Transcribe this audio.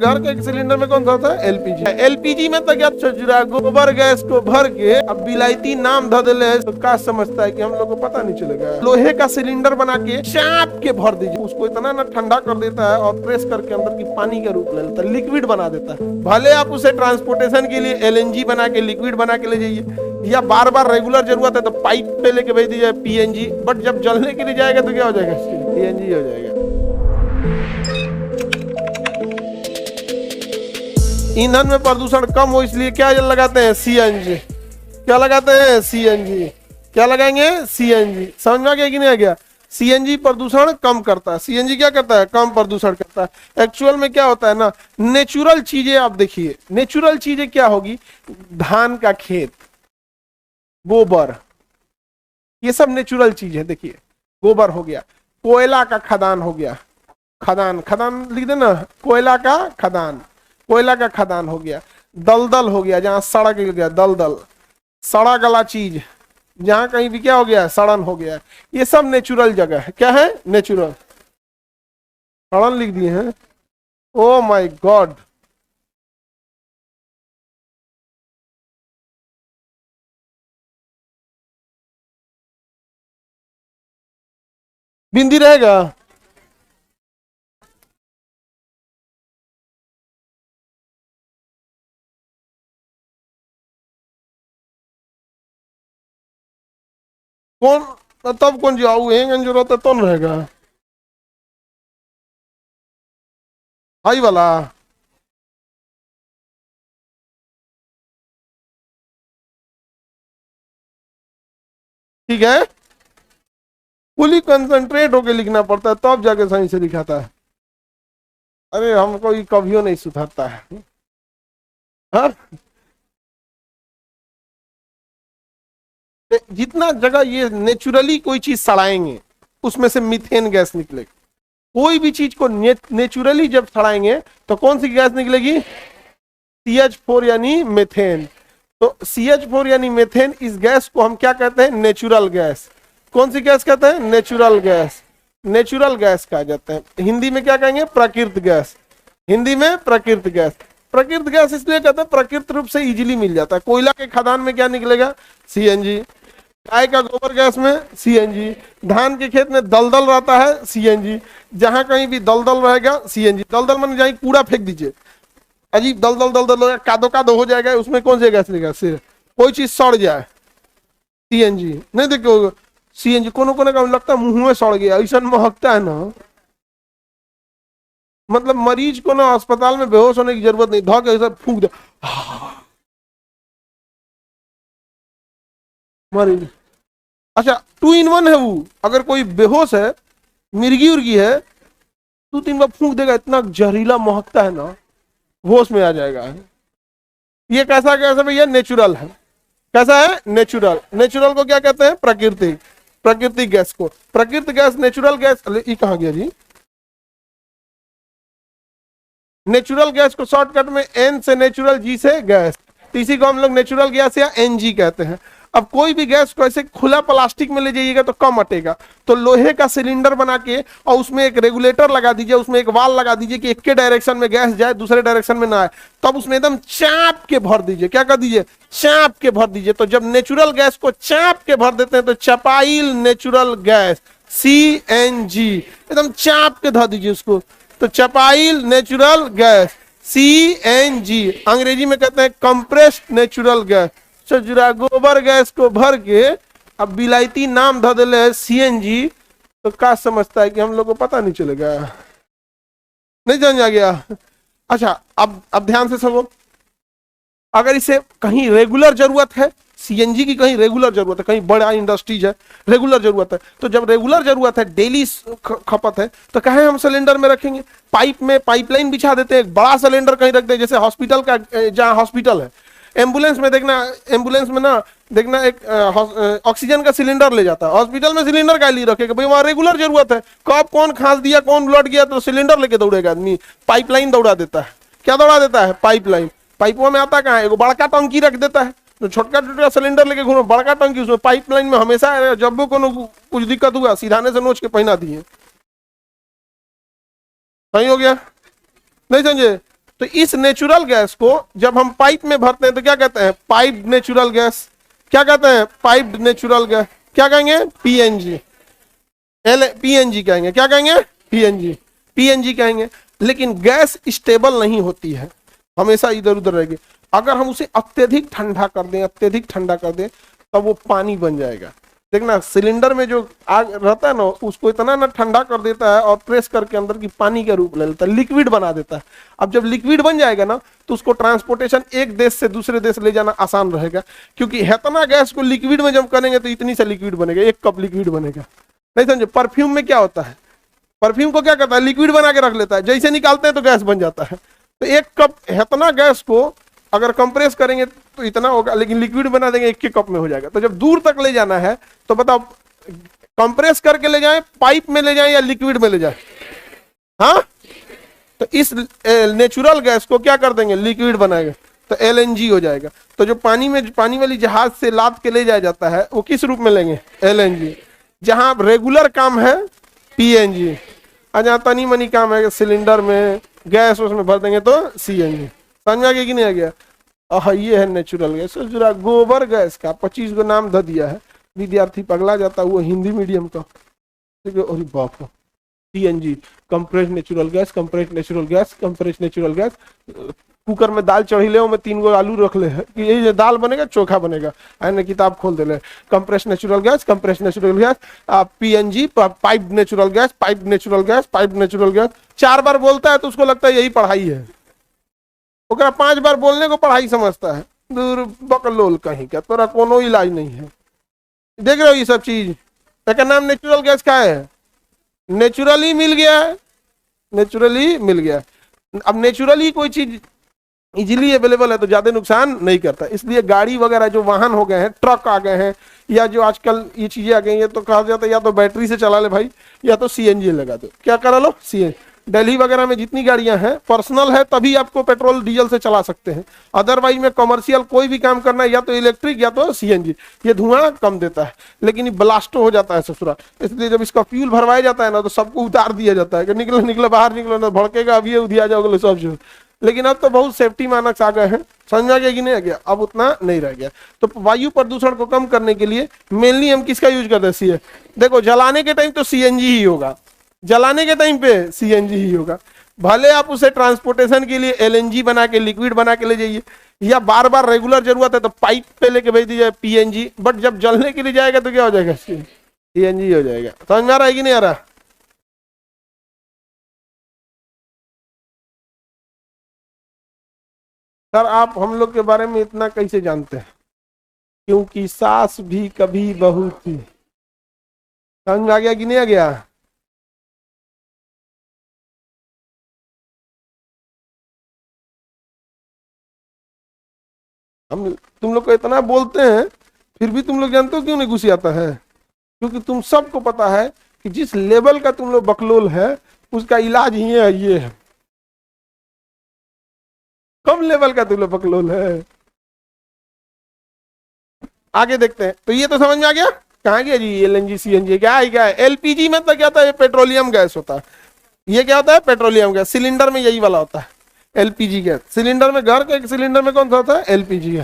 घर के एक सिलेंडर में कौन सा होता है? एलपीजी। एलपीजी में तो क्या चुरा गोबर गैस को भर के अब बिलायती नाम धर दिले है, तो क्या समझता है कि हम लोग को पता नहीं चलेगा। लोहे का सिलेंडर बना के चाप के भर दीजिए, उसको इतना ना ठंडा कर देता है और प्रेस करके अंदर की पानी का रूप ले लेता है, लिक्विड बना देता है। भले आप उसे ट्रांसपोर्टेशन के लिए एलएनजी बना के लिक्विड बना के ले जाइए, या बार बार रेगुलर जरूरत है तो पाइप पे लेके भेज दीजिए पीएनजी, बट जब जलने के लिए जाएगा तो क्या हो जाएगा? पीएनजी हो जाएगा। ईंधन में प्रदूषण कम हो इसलिए क्या लगाते हैं? सीएनजी। क्या लगाते हैं? सीएनजी। क्या लगाएंगे? सीएनजी। समझ में आ गया कि नहीं आ गया? सीएनजी प्रदूषण कम करता है। सीएनजी क्या करता है? कम प्रदूषण करता है। एक्चुअल में क्या होता है ना, नेचुरल चीजें आप देखिए, नेचुरल चीजें क्या होगी? धान का खेत, गोबर, ये सब नेचुरल चीज है। देखिए गोबर हो गया, कोयला का खदान हो गया, खदान, खदान लिख देना, कोयला का खदान, कोयला का खदान हो गया, दलदल हो गया जहां सड़क गिर गया, दलदल, सड़ा गला चीज जहां कहीं भी क्या हो गया? सड़न हो गया। ये सब नेचुरल जगह है। क्या है? नेचुरल। सड़न लिख दिए हैं। ओ माय गॉड, बिंदी रहेगा। कौन तब कौन जाऊ जरूरत है तो रहेगा हाई वाला। ठीक है, फुली कंसंट्रेट होके लिखना पड़ता है तब जाके सही से लिखाता है। अरे हमको ये कभियो नहीं सुधरता है। हाँ? जितना जगह ये नेचुरली कोई चीज सड़ाएंगे उसमें से मीथेन गैस निकलेगी। कोई भी चीज को नेचुरली जब सड़ाएंगे तो कौन सी गैस निकलेगी? CH4 यानी मेथेन। तो CH4 यानी मेथेन, इस गैस को हम क्या कहते हैं? Natural gas. कौन सी गैस कहते हैं? Natural gas. नेचुरल गैस कहा जाता है। हिंदी में क्या कहेंगे? प्राकृत गैस। हिंदी में प्राकृत गैस। प्राकृत गैस इसलिए कहते हैं प्राकृतिक रूप से इजीली मिल जाता है। कोयला के खदान में क्या निकलेगा? सीएनजी। गाय का गोबर गैस में सीएनजी। धान के खेत में दलदल रहता है, सीएनजी। जहां कहीं भी दलदल रहेगा, सीएनजी। दलदल में जहाँ कूड़ा फेंक दीजिए, अजीब दलदल दलदल हो, कादो कादो हो जाएगा, उसमें कौन सी गैस लेगा? सिर्फ कोई चीज सड़ जाए, सीएनजी। नहीं देखो सीएनजी कोनो कोने का लगता है मुंह में सड़ गया, ऐसा महकता है ना, मतलब मरीज को ना अस्पताल में बेहोश होने की जरूरत नहीं, धो के ऐसा फूंक दे मरीज। अच्छा 2 in 1 है वो। अगर कोई बेहोश है, मिर्गी उर्गी है, 2-3 बार फूंक देगा, इतना जहरीला महकता है ना, होश में आ जाएगा। ये कैसा गैस है भैया? नेचुरल है। कैसा है? नेचुरल। नेचुरल को क्या कहते हैं? प्राकृतिक। प्राकृतिक गैस को प्राकृतिक गैस, नेचुरल गैस। ये कहां गया जी? नेचुरल गैस को शॉर्टकट में N से नेचुरल, G से गैस, तो इसी को हम लोग नेचुरल गैस या NG कहते हैं। अब कोई भी गैस को ऐसे खुला प्लास्टिक में ले जाइएगा तो कम अटेगा, तो लोहे का सिलेंडर बना के और उसमें एक रेगुलेटर लगा दीजिए, उसमें एक वाल लगा दीजिए कि एक के डायरेक्शन में गैस जाए, दूसरे डायरेक्शन में ना आए, तब उसमें एकदम चाप के भर दीजिए। क्या कर दीजिए? चाप के भर दीजिए। तो जब नेचुरल गैस को चाप के भर देते हैं तो चपाइल नेचुरल गैस, CNG, एकदम चाप के धर दीजिए उसको, तो चपाइल नेचुरल गैस, CNG। अंग्रेजी में कहते हैं कंप्रेस्ड नेचुरल गैस। चुरा गोबर गैस को भर के अब बिलायती नाम धर दिले है CNG, तो क्या समझता है कि हम लोग को पता नहीं चलेगा? नहीं समझ आ गया? अच्छा अब ध्यान से सुनो। अगर इसे कहीं रेगुलर जरूरत है, सीएनजी की कहीं रेगुलर जरूरत है, कहीं बड़ा इंडस्ट्रीज है, रेगुलर जरूरत है, तो जब रेगुलर जरूरत है, डेली खपत है, तो कहे हम सिलेंडर में रखेंगे, पाइप में पाइपलाइन बिछा देते हैं, एक बड़ा सिलेंडर कहीं रख दे, जैसे हॉस्पिटल का, जहाँ हॉस्पिटल है, एम्बुलेंस में देखना, एम्बुलेंस में ना देखना एक ऑक्सीजन का सिलेंडर ले जाता है, हॉस्पिटल में सिलेंडर का लिए रखेगा भाई, वहां रेगुलर जरूरत है, कब कौन खांस दिया, कौन ब्लड गया, तो सिलेंडर लेके दौड़ेगा आदमी, पाइपलाइन दौड़ा देता है। क्या दौड़ा देता है? पाइपलाइन। पाइपों में आता कहाँ है? एगो बड़का टंकी रख देता है, तो छोटका छोटका सिलेंडर लेके घूमो, बड़का टंकी, उसमें पाइपलाइन में हमेशा जब भी कोनो कुछ दिक्कत हुआ सीधाने से नोच के पहना दिए। सही हो गया? नहीं समझे? तो इस नेचुरल गैस को जब हम पाइप में भरते हैं तो क्या कहते हैं, पाइप्ड नेचुरल गैस। क्या कहते हैं, पाइप्ड नेचुरल गैस। क्या कहेंगे, पीएनजी। पीएनजी कहेंगे, क्या कहेंगे, पीएनजी, पीएनजी कहेंगे। लेकिन गैस स्टेबल नहीं होती है, हमेशा इधर उधर रहेगी। अगर हम उसे अत्यधिक ठंडा कर दें, अत्यधिक ठंडा कर दें, तब वो पानी बन जाएगा। देखना सिलेंडर में जो आग रहता है ना, उसको इतना ना ठंडा कर देता है और प्रेस करके अंदर की पानी का रूप ले लेता है, लिक्विड बना देता है। अब जब लिक्विड बन जाएगा ना, तो उसको ट्रांसपोर्टेशन एक देश से दूसरे देश ले जाना आसान रहेगा, क्योंकि इतना गैस को लिक्विड में जब करेंगे तो इतनी सा लिक्विड बनेगा, 1 कप लिक्विड बनेगा। नहीं समझे। परफ्यूम में क्या होता है, परफ्यूम को क्या करता है, लिक्विड बना के रख लेता है, जैसे निकालते हैं तो गैस बन जाता है। तो 1 कप इतना गैस को अगर कंप्रेस करेंगे तो इतना होगा, लेकिन लिक्विड बना देंगे 1 कप में हो जाएगा। तो जब दूर तक ले जाना है तो बताओ, कंप्रेस करके ले जाएं, पाइप में ले जाएं या लिक्विड में ले जाएं। हाँ, तो इस नेचुरल गैस को क्या कर देंगे, लिक्विड बनाएंगे, तो एलएनजी हो जाएगा। तो जो पानी वाली जहाज से लाद के ले जाया जाता है वो किस रूप में लेंगे, एलएनजी। जहां रेगुलर काम है पीएनजी, और जहां तनी मनी काम है सिलेंडर में गैस उसमें भर देंगे तो सीएनजी। समझ में आ गया कि नहीं आ गया। ये है नेचुरल गैस। जरा गोबर गैस का 25 गो नाम ध दिया है, विद्यार्थी पगला जाता है, वो हिंदी मीडियम का। अरे बाप, CNG, compressed natural gas, compressed natural gas, compressed natural gas. Cooker में दाल चढ़ी ले, में 3 गो आलू रख ले कि ये दाल बनेगा, चोखा बनेगा, आने किताब खोल दे ले, compressed natural gas, compressed natural gas, PNG, piped natural gas, piped natural gas, piped natural gas. 4 बार बोलता है तो उसको लगता है यही पढ़ाई है, ओकरा 5 बार बोलने को पढ़ाई समझता है। दूर बकलोल कहीं का, तोरा कोनो इलाज नहीं है। देख रहे हो ये सब चीज, इसका नाम नेचुरल गैस का है, नेचुरली मिल गया है, नेचुरली मिल गया। अब नेचुरली कोई चीज इजीली अवेलेबल है तो ज्यादा नुकसान नहीं करता, इसलिए गाड़ी वगैरह जो वाहन हो गए हैं, ट्रक आ गए हैं, या जो आजकल ये चीजें आ गई हैं, तो कहा जाता है या तो बैटरी से चला ले भाई, या तो सीएनजी लगा दो। क्या करा लो, सीएनजी। दिल्ली वगैरह में जितनी गाड़ियां हैं पर्सनल है तभी आपको पेट्रोल डीजल से चला सकते हैं, अदरवाइज में कमर्शियल कोई भी काम करना है या तो इलेक्ट्रिक या तो सीएनजी। ये धुआं कम देता है लेकिन ये ब्लास्ट हो जाता है ससुरा, इसलिए जब इसका फ्यूल भरवाया जाता है ना तो सबको उतार दिया जाता है कि निकलो निकलो बाहर निकलो ना, भड़केगा अभी उधिया जाओगे सब जो। लेकिन अब तो बहुत सेफ्टी मानक आ गए हैं, समझ में आ गया कि नहीं आ गया, अब उतना नहीं रह गया। तो वायु प्रदूषण को कम करने के लिए मेनली हम किसका यूज करते हैं, सीएनजी। देखो जलाने के टाइम तो सीएनजी ही होगा, जलाने के टाइम पे सीएनजी ही होगा, भले आप उसे ट्रांसपोर्टेशन के लिए एलएनजी बना के लिक्विड बना के ले जाइए, या बार बार रेगुलर जरूरत है तो पाइप पे लेके भेज दीजिए पीएनजी, बट जब जलने के लिए जाएगा तो क्या हो जाएगा, सीएनजी हो जाएगा। समझ में आ रहा है कि नहीं आ रहा। सर आप हम लोग के बारे में इतना कैसे जानते हैं, क्योंकि सास भी कभी बहू थी। समझ में आ गया कि नहीं आ गया। हम तुम लोग को इतना बोलते हैं फिर भी तुम लोग जानते हो क्यों नहीं घुस आता है, क्योंकि तुम सबको पता है कि जिस लेवल का तुम लोग बकलोल है उसका इलाज ही है, ये है। कम लेवल का तुम लोग बकलोल है। आगे देखते हैं। तो ये तो समझ में आ गया, कहाँ गया जी एलएनजी सीएनजी, क्या है एलपीजी मतलब क्या होता है, ये पेट्रोलियम गैस होता है। ये क्या होता है, पेट्रोलियम गैस। सिलेंडर में यही वाला होता है एलपीजी गैस। सिलेंडर में, घर के सिलेंडर में कौन सा होता है, एलपीजी है।